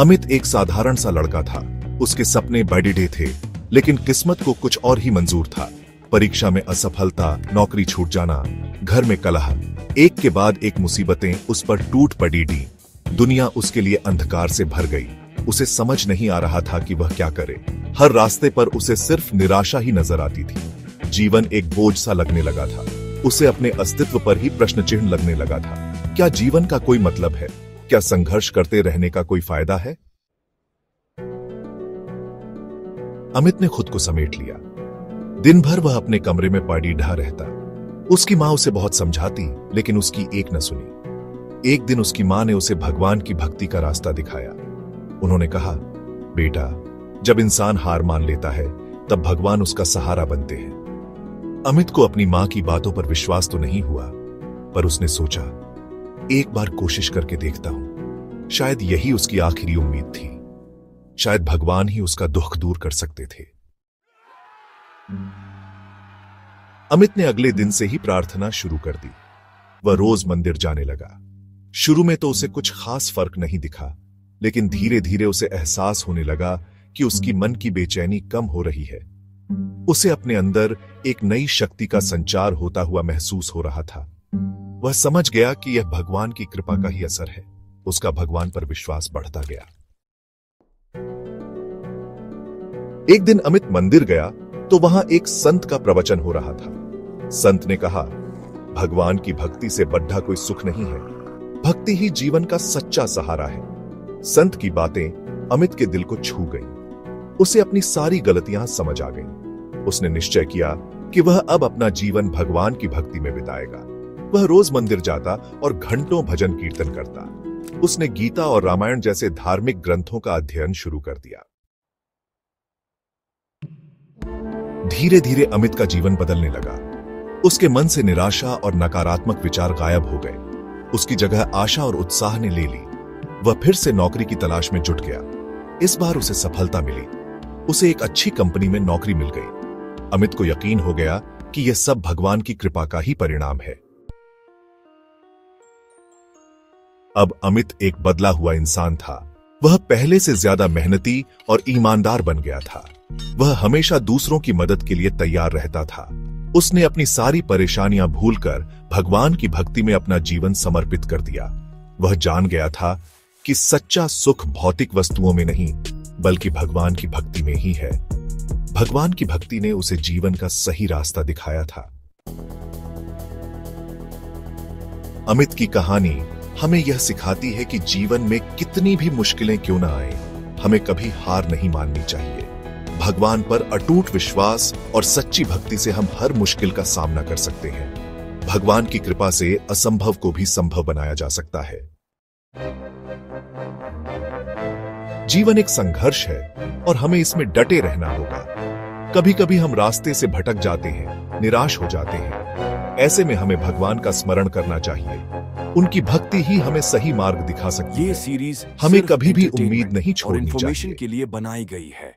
अमित एक साधारण सा लड़का था। उसके सपने बड़े थे, लेकिन किस्मत को कुछ और ही मंजूर था। परीक्षा में असफलता, नौकरी छूट जाना, घर में कलह, एक के बाद एक मुसीबतें उस पर टूट पड़ी। दुनिया उसके लिए अंधकार से भर गई। उसे समझ नहीं आ रहा था कि वह क्या करे। हर रास्ते पर उसे सिर्फ निराशा ही नजर आती थी। जीवन एक बोझ सा लगने लगा था। उसे अपने अस्तित्व पर ही प्रश्न चिन्ह लगने लगा था। क्या जीवन का कोई मतलब है? क्या संघर्ष करते रहने का कोई फायदा है? अमित ने खुद को समेट लिया। दिन भर वह अपने कमरे में पड़ी ढा रहता। उसकी मां उसे बहुत समझाती, लेकिन उसकी एक न सुनी। एक दिन उसकी मां ने उसे भगवान की भक्ति का रास्ता दिखाया। उन्होंने कहा, बेटा, जब इंसान हार मान लेता है तब भगवान उसका सहारा बनते हैं। अमित को अपनी मां की बातों पर विश्वास तो नहीं हुआ, पर उसने सोचा, एक बार कोशिश करके देखता हूं। शायद यही उसकी आखिरी उम्मीद थी। शायद भगवान ही उसका दुख दूर कर सकते थे। अमित ने अगले दिन से ही प्रार्थना शुरू कर दी। वह रोज मंदिर जाने लगा। शुरू में तो उसे कुछ खास फर्क नहीं दिखा, लेकिन धीरे धीरे उसे एहसास होने लगा कि उसकी मन की बेचैनी कम हो रही है। उसे अपने अंदर एक नई शक्ति का संचार होता हुआ महसूस हो रहा था। वह समझ गया कि यह भगवान की कृपा का ही असर है। उसका भगवान पर विश्वास बढ़ता गया। एक दिन अमित मंदिर गया तो वहां एक संत का प्रवचन हो रहा था। संत ने कहा, भगवान की भक्ति से बढ़ा कोई सुख नहीं है। भक्ति ही जीवन का सच्चा सहारा है। संत की बातें अमित के दिल को छू गईं। उसे अपनी सारी गलतियां समझ आ गईं। उसने निश्चय किया कि वह अब अपना जीवन भगवान की भक्ति में बिताएगा। वह रोज मंदिर जाता और घंटों भजन कीर्तन करता। उसने गीता और रामायण जैसे धार्मिक ग्रंथों का अध्ययन शुरू कर दिया। धीरे धीरे अमित का जीवन बदलने लगा। उसके मन से निराशा और नकारात्मक विचार गायब हो गए। उसकी जगह आशा और उत्साह ने ले ली। वह फिर से नौकरी की तलाश में जुट गया। इस बार उसे सफलता मिली। उसे एक अच्छी कंपनी में नौकरी मिल गई। अमित को यकीन हो गया कि यह सब भगवान की कृपा का ही परिणाम है। अब अमित एक बदला हुआ इंसान था। वह पहले से ज्यादा मेहनती और ईमानदार बन गया था। वह हमेशा दूसरों की मदद के लिए तैयार रहता था। उसने अपनी सारी परेशानियां भूलकर भगवान की भक्ति में अपना जीवन समर्पित कर दिया। वह जान गया था कि सच्चा सुख भौतिक वस्तुओं में नहीं, बल्कि भगवान की भक्ति में ही है। भगवान की भक्ति ने उसे जीवन का सही रास्ता दिखाया था। अमित की कहानी हमें यह सिखाती है कि जीवन में कितनी भी मुश्किलें क्यों ना आए, हमें कभी हार नहीं माननी चाहिए। भगवान पर अटूट विश्वास और सच्ची भक्ति से हम हर मुश्किल का सामना कर सकते हैं। भगवान की कृपा से असंभव को भी संभव बनाया जा सकता है। जीवन एक संघर्ष है और हमें इसमें डटे रहना होगा। कभी कभी हम रास्ते से भटक जाते हैं, निराश हो जाते हैं। ऐसे में हमें भगवान का स्मरण करना चाहिए। उनकी भक्ति ही हमें सही मार्ग दिखा सकती है। ये सीरीज हमें कभी भी उम्मीद नहीं छोड़नी इन्फॉर्मेशन चाहिए। के लिए बनाई गई है।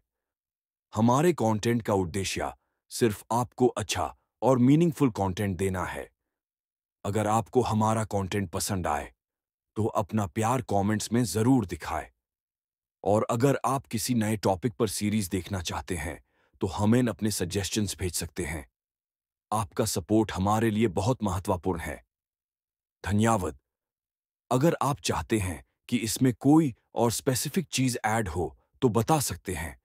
हमारे कंटेंट का उद्देश्य सिर्फ आपको अच्छा और मीनिंगफुल कंटेंट देना है। अगर आपको हमारा कंटेंट पसंद आए तो अपना प्यार कमेंट्स में जरूर दिखाएं। और अगर आप किसी नए टॉपिक पर सीरीज देखना चाहते हैं तो हमें अपने सजेशंस भेज सकते हैं। आपका सपोर्ट हमारे लिए बहुत महत्वपूर्ण है। धन्यवाद। अगर आप चाहते हैं कि इसमें कोई और स्पेसिफिक चीज ऐड हो तो बता सकते हैं।